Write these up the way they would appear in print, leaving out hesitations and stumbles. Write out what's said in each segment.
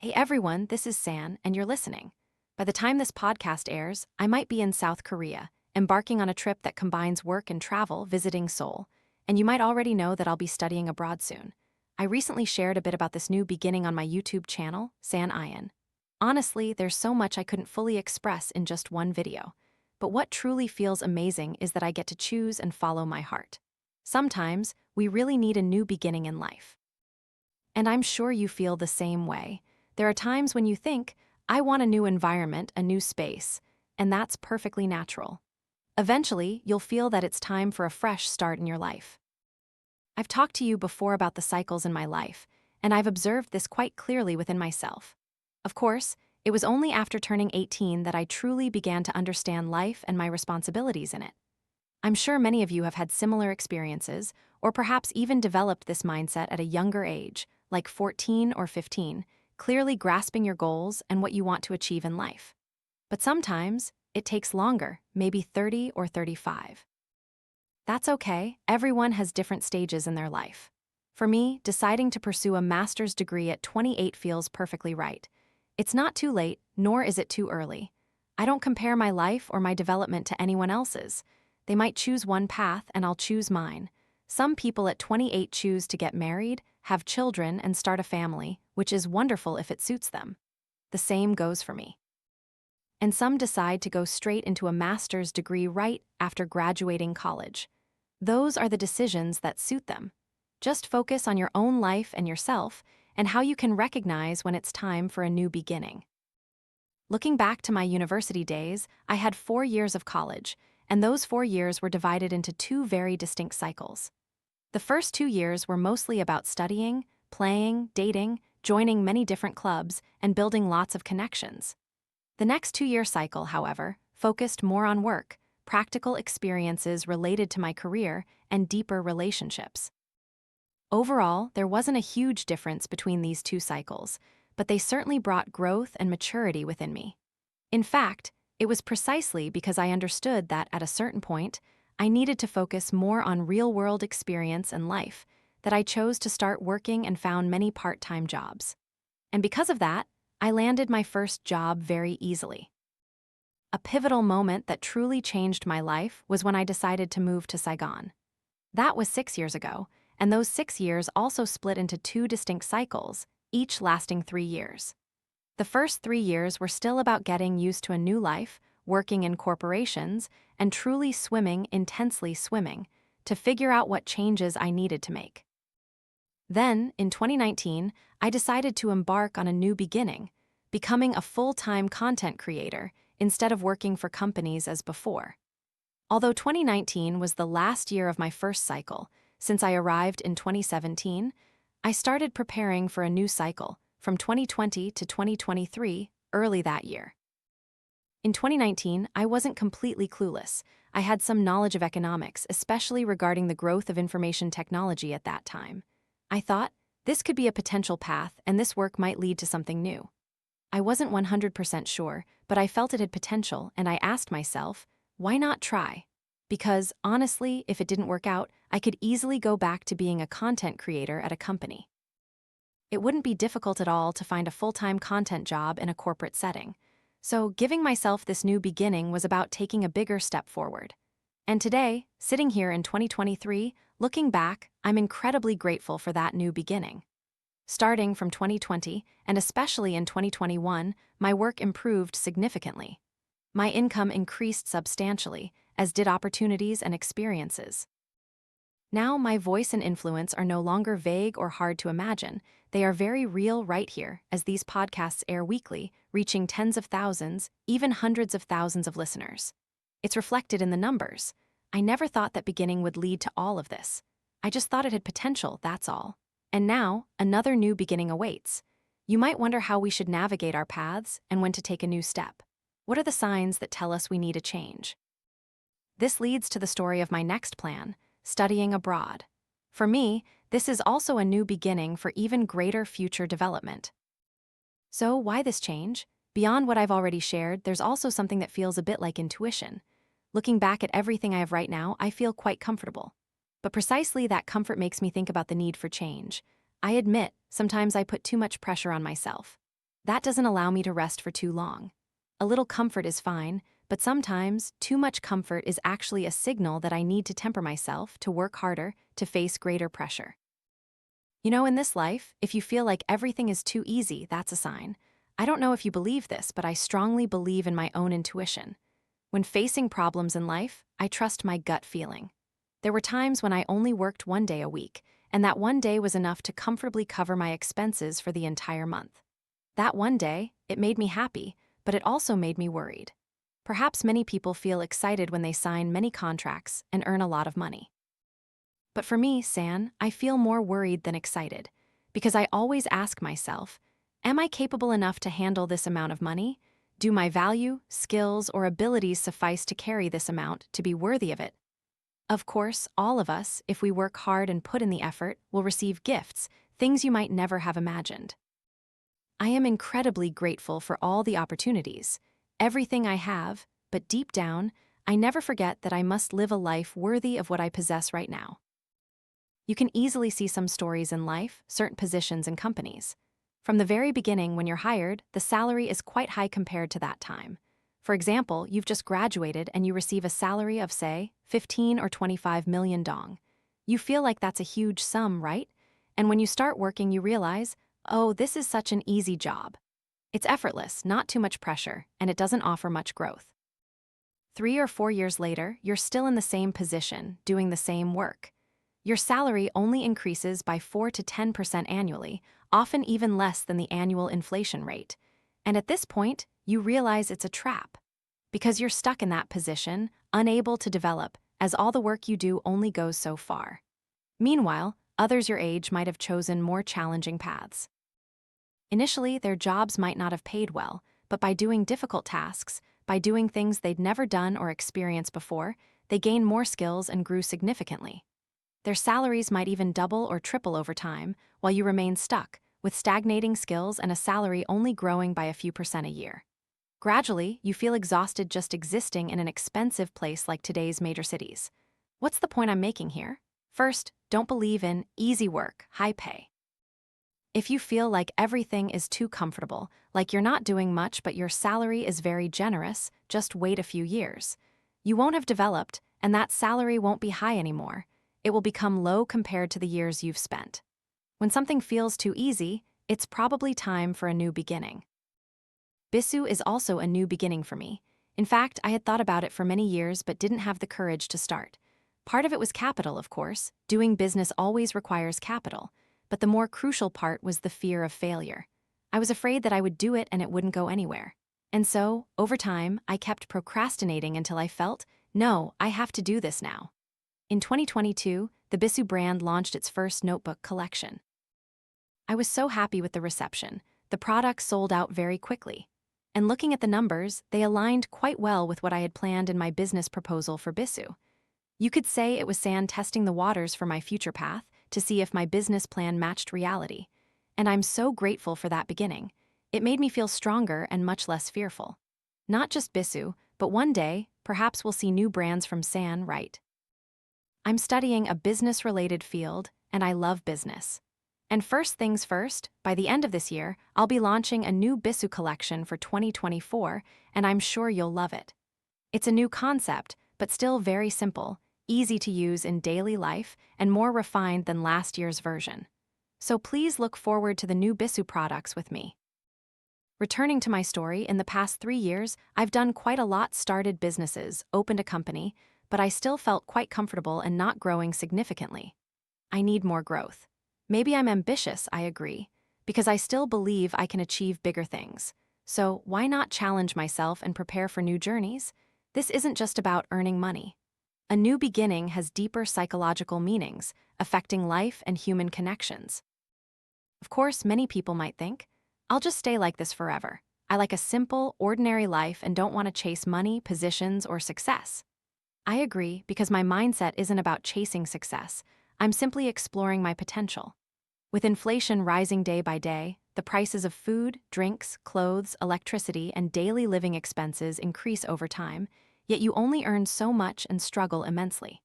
Hey everyone, this is San, and you're listening. By the time this podcast airs, I might be in South Korea, embarking on a trip that combines work and travel, visiting Seoul. And you might already know that I'll be studying abroad soon. I recently shared a bit about this new beginning on my YouTube channel, San Ian. Honestly, there's so much I couldn't fully express in just one video. But what truly feels amazing is that I get to choose and follow my heart. Sometimes, we really need a new beginning in life. And I'm sure you feel the same way. There are times when you think, I want a new environment, a new space, and that's perfectly natural. Eventually, you'll feel that it's time for a fresh start in your life. I've talked to you before about the cycles in my life, and I've observed this quite clearly within myself. Of course, it was only after turning 18 that I truly began to understand life and my responsibilities in it. I'm sure many of you have had similar experiences, or perhaps even developed this mindset at a younger age, like 14 or 15, clearly grasping your goals and what you want to achieve in life. But sometimes, it takes longer, maybe 30 or 35. That's okay, everyone has different stages in their life. For me, deciding to pursue a master's degree at 28 feels perfectly right. It's not too late, nor is it too early. I don't compare my life or my development to anyone else's. They might choose one path and I'll choose mine. Some people at 28 choose to get married, have children, and start a family, which is wonderful if it suits them. The same goes for me. And some decide to go straight into a master's degree right after graduating college. Those are the decisions that suit them. Just focus on your own life and yourself, and how you can recognize when it's time for a new beginning. Looking back to my university days, I had 4 years of college, and those 4 years were divided into two very distinct cycles. The first 2 years were mostly about studying, playing, dating, joining many different clubs, and building lots of connections. The next 2-year cycle, however, focused more on work, practical experiences related to my career, and deeper relationships. Overall, there wasn't a huge difference between these two cycles, but they certainly brought growth and maturity within me. In fact, it was precisely because I understood that at a certain point, I needed to focus more on real-world experience and life, that I chose to start working and found many part-time jobs. And because of that, I landed my first job very easily. A pivotal moment that truly changed my life was when I decided to move to Saigon. That was 6 years ago, and those 6 years also split into two distinct cycles, each lasting 3 years. The first 3 years were still about getting used to a new life, working in corporations, and truly swimming, intensely swimming, to figure out what changes I needed to make. Then, in 2019, I decided to embark on a new beginning, becoming a full-time content creator instead of working for companies as before. Although 2019 was the last year of my first cycle, since I arrived in 2017, I started preparing for a new cycle, from 2020 to 2023, early that year. In 2019, I wasn't completely clueless. I had some knowledge of economics, especially regarding the growth of information technology at that time. I thought, this could be a potential path, and this work might lead to something new. I wasn't 100% sure, but I felt it had potential, and I asked myself, why not try? Because, honestly, if it didn't work out, I could easily go back to being a content creator at a company. It wouldn't be difficult at all to find a full-time content job in a corporate setting. So giving myself this new beginning was about taking a bigger step forward. And today, sitting here in 2023, looking back, I'm incredibly grateful for that new beginning. Starting from 2020, and especially in 2021, my work improved significantly. My income increased substantially, as did opportunities and experiences. Now my voice and influence are no longer vague or hard to imagine. They are very real right here, as these podcasts air weekly, reaching tens of thousands, even hundreds of thousands of listeners. It's reflected in the numbers. I never thought that beginning would lead to all of this. I just thought it had potential, that's all. And now, another new beginning awaits. You might wonder how we should navigate our paths and when to take a new step. What are the signs that tell us we need a change? This leads to the story of my next plan, studying abroad. For me, this is also a new beginning for even greater future development. So why this change? Beyond what I've already shared, there's also something that feels a bit like intuition. Looking back at everything I have right now, I feel quite comfortable. But precisely that comfort makes me think about the need for change. I admit, sometimes I put too much pressure on myself. That doesn't allow me to rest for too long. A little comfort is fine, but sometimes too much comfort is actually a signal that I need to temper myself, to work harder, to face greater pressure. You know, in this life, if you feel like everything is too easy, that's a sign. I don't know if you believe this, but I strongly believe in my own intuition. When facing problems in life, I trust my gut feeling. There were times when I only worked 1 day a week, and that 1 day was enough to comfortably cover my expenses for the entire month. That 1 day, it made me happy, but it also made me worried. Perhaps many people feel excited when they sign many contracts and earn a lot of money. But for me, San, I feel more worried than excited, because I always ask myself, am I capable enough to handle this amount of money? Do my value, skills, or abilities suffice to carry this amount, to be worthy of it? Of course, all of us, if we work hard and put in the effort, will receive gifts, things you might never have imagined. I am incredibly grateful for all the opportunities, everything I have, but deep down, I never forget that I must live a life worthy of what I possess right now. You can easily see some stories in life, certain positions in companies. From the very beginning, when you're hired, the salary is quite high compared to that time. For example, you've just graduated and you receive a salary of, say, 15 or 25 million dong. You feel like that's a huge sum, right? And when you start working, you realize, oh, this is such an easy job. It's effortless, not too much pressure, and it doesn't offer much growth. 3 or 4 years later, you're still in the same position, doing the same work. Your salary only increases by 4 to 10% annually, often even less than the annual inflation rate. And at this point, you realize it's a trap. Because you're stuck in that position, unable to develop, as all the work you do only goes so far. Meanwhile, others your age might have chosen more challenging paths. Initially, their jobs might not have paid well, but by doing difficult tasks, by doing things they'd never done or experienced before, they gained more skills and grew significantly. Their salaries might even double or triple over time, while you remain stuck, with stagnating skills and a salary only growing by a few percent a year. Gradually, you feel exhausted just existing in an expensive place like today's major cities. What's the point I'm making here? First, don't believe in easy work, high pay. If you feel like everything is too comfortable, like you're not doing much but your salary is very generous, just wait a few years. You won't have developed, and that salary won't be high anymore. It will become low compared to the years you've spent. When something feels too easy, it's probably time for a new beginning. Bisu is also a new beginning for me. In fact, I had thought about it for many years but didn't have the courage to start. Part of it was capital, of course. Doing business always requires capital. But the more crucial part was the fear of failure. I was afraid that I would do it and it wouldn't go anywhere. And so, over time, I kept procrastinating until I felt, no, I have to do this now. In 2022, the Bisu brand launched its first notebook collection. I was so happy with the reception. The products sold out very quickly. And looking at the numbers, they aligned quite well with what I had planned in my business proposal for Bisu. You could say it was San testing the waters for my future path to see if my business plan matched reality. And I'm so grateful for that beginning. It made me feel stronger and much less fearful. Not just Bisu, but one day, perhaps we'll see new brands from San, right? I'm studying a business-related field, and I love business. And first things first, by the end of this year, I'll be launching a new Bisu collection for 2024, and I'm sure you'll love it. It's a new concept, but still very simple, easy to use in daily life, and more refined than last year's version. So please look forward to the new Bisu products with me. Returning to my story, in the past 3 years, I've done quite a lot, started businesses, opened a company, but I still felt quite comfortable and not growing significantly. I need more growth. Maybe I'm ambitious, I agree, because I still believe I can achieve bigger things. So why not challenge myself and prepare for new journeys? This isn't just about earning money. A new beginning has deeper psychological meanings, affecting life and human connections. Of course, many people might think, I'll just stay like this forever. I like a simple, ordinary life and don't want to chase money, positions, or success. I agree, because my mindset isn't about chasing success. I'm simply exploring my potential. With inflation rising day by day, the prices of food, drinks, clothes, electricity, and daily living expenses increase over time, yet you only earn so much and struggle immensely.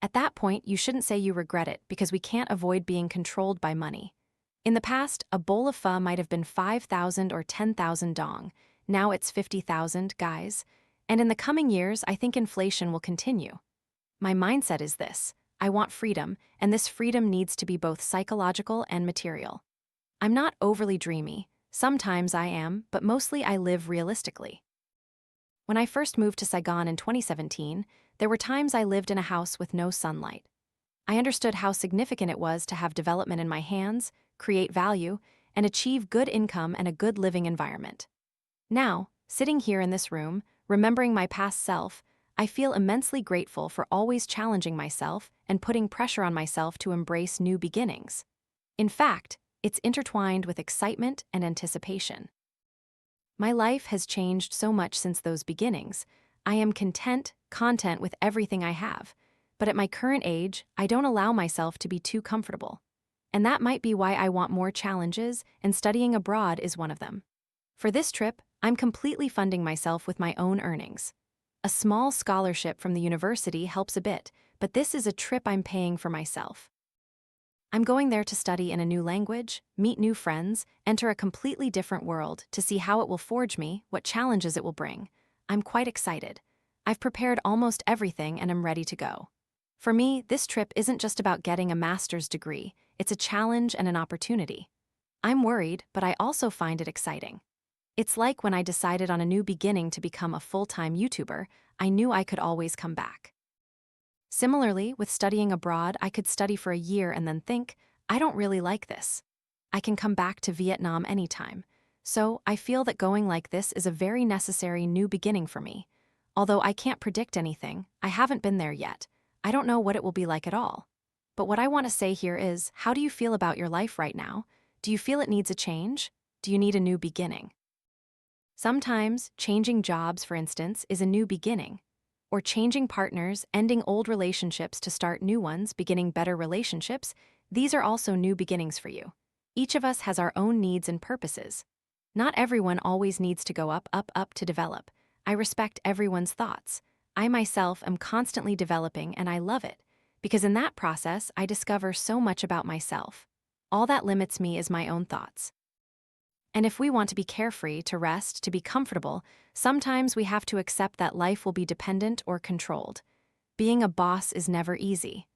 At that point, you shouldn't say you regret it, because we can't avoid being controlled by money. In the past, a bowl of pho might have been 5,000 or 10,000 dong. Now it's 50,000, guys. And in the coming years, I think inflation will continue. My mindset is this: I want freedom, and this freedom needs to be both psychological and material. I'm not overly dreamy. Sometimes I am, but mostly I live realistically. When I first moved to Saigon in 2017, there were times I lived in a house with no sunlight. I understood how significant it was to have development in my hands, create value, and achieve good income and a good living environment. Now, sitting here in this room, remembering my past self, I feel immensely grateful for always challenging myself and putting pressure on myself to embrace new beginnings. In fact, it's intertwined with excitement and anticipation. My life has changed so much since those beginnings. I am content with everything I have. But at my current age, I don't allow myself to be too comfortable. And that might be why I want more challenges, and studying abroad is one of them. For this trip, I'm completely funding myself with my own earnings. A small scholarship from the university helps a bit, but this is a trip I'm paying for myself. I'm going there to study in a new language, meet new friends, enter a completely different world to see how it will forge me, what challenges it will bring. I'm quite excited. I've prepared almost everything and am ready to go. For me, this trip isn't just about getting a master's degree, it's a challenge and an opportunity. I'm worried, but I also find it exciting. It's like when I decided on a new beginning to become a full-time YouTuber, I knew I could always come back. Similarly, with studying abroad, I could study for a year and then think, I don't really like this. I can come back to Vietnam anytime. So, I feel that going like this is a very necessary new beginning for me. Although I can't predict anything, I haven't been there yet. I don't know what it will be like at all. But what I want to say here is, how do you feel about your life right now? Do you feel it needs a change? Do you need a new beginning? Sometimes, changing jobs, for instance, is a new beginning. Or changing partners, ending old relationships to start new ones, beginning better relationships, these are also new beginnings for you. Each of us has our own needs and purposes. Not everyone always needs to go up to develop. I respect everyone's thoughts. I myself am constantly developing and I love it, because in that process I discover so much about myself. All that limits me is my own thoughts. And if we want to be carefree, to rest, to be comfortable, sometimes we have to accept that life will be dependent or controlled. Being a boss is never easy.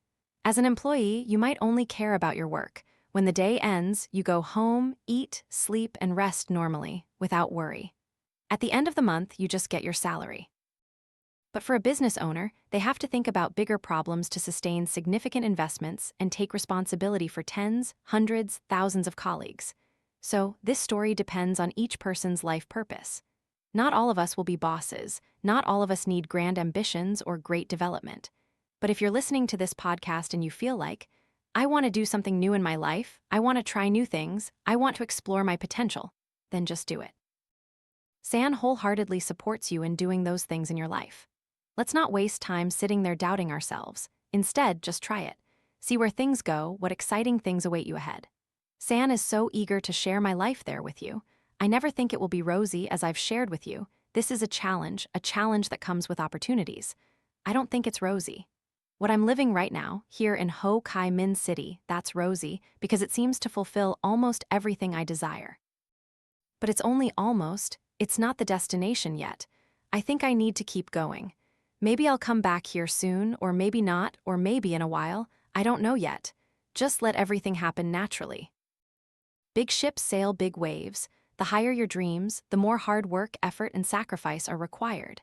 As an employee, you might only care about your work. When the day ends, you go home, eat, sleep, and rest normally, without worry. At the end of the month, you just get your salary. But for a business owner, they have to think about bigger problems to sustain significant investments and take responsibility for tens, hundreds, thousands of colleagues. So, this story depends on each person's life purpose. Not all of us will be bosses, not all of us need grand ambitions or great development. But if you're listening to this podcast and you feel like, I want to do something new in my life, I want to try new things, I want to explore my potential, then just do it. San wholeheartedly supports you in doing those things in your life. Let's not waste time sitting there doubting ourselves. Instead, just try it. See where things go, what exciting things await you ahead. San is so eager to share my life there with you. I never think it will be rosy, as I've shared with you. This is a challenge that comes with opportunities. I don't think it's rosy. What I'm living right now, here in Ho Chi Minh City, that's rosy because it seems to fulfill almost everything I desire. But it's only almost, it's not the destination yet. I think I need to keep going. Maybe I'll come back here soon, or maybe not, or maybe in a while. I don't know yet. Just let everything happen naturally. Big ships sail big waves. The higher your dreams, the more hard work, effort, and sacrifice are required.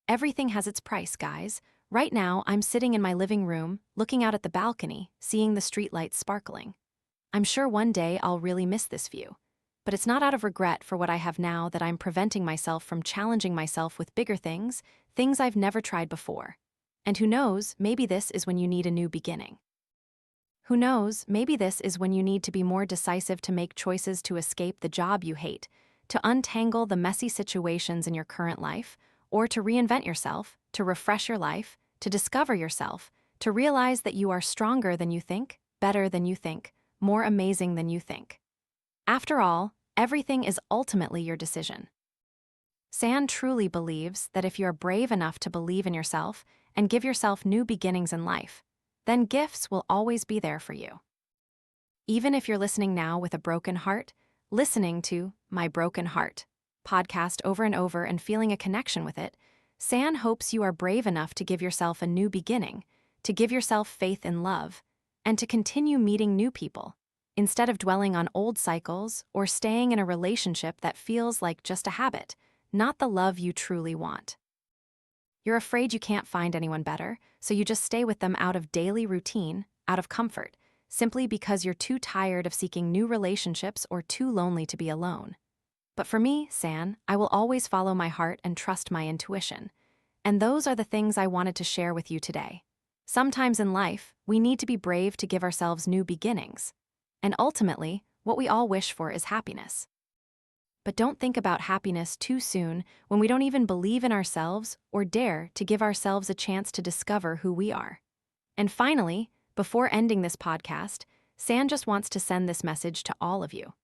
Everything has its price, guys. Right now, I'm sitting in my living room, looking out at the balcony, seeing the streetlights sparkling. I'm sure one day I'll really miss this view. But it's not out of regret for what I have now that I'm preventing myself from challenging myself with bigger things, things I've never tried before. And who knows, maybe this is when you need a new beginning. Who knows, maybe this is when you need to be more decisive, to make choices to escape the job you hate, to untangle the messy situations in your current life, or to reinvent yourself, to refresh your life, to discover yourself, to realize that you are stronger than you think, better than you think, more amazing than you think. After all, everything is ultimately your decision. San truly believes that if you're brave enough to believe in yourself and give yourself new beginnings in life, then gifts will always be there for you. Even if you're listening now with a broken heart, listening to My Broken Heart podcast over and over and feeling a connection with it, San hopes you are brave enough to give yourself a new beginning, to give yourself faith in love, and to continue meeting new people, instead of dwelling on old cycles or staying in a relationship that feels like just a habit, not the love you truly want. You're afraid you can't find anyone better, so you just stay with them out of daily routine, out of comfort, simply because you're too tired of seeking new relationships or too lonely to be alone. But for me, San, I will always follow my heart and trust my intuition. And those are the things I wanted to share with you today. Sometimes in life, we need to be brave to give ourselves new beginnings. And ultimately, what we all wish for is happiness. But don't think about happiness too soon when we don't even believe in ourselves or dare to give ourselves a chance to discover who we are. And finally, before ending this podcast, San just wants to send this message to all of you.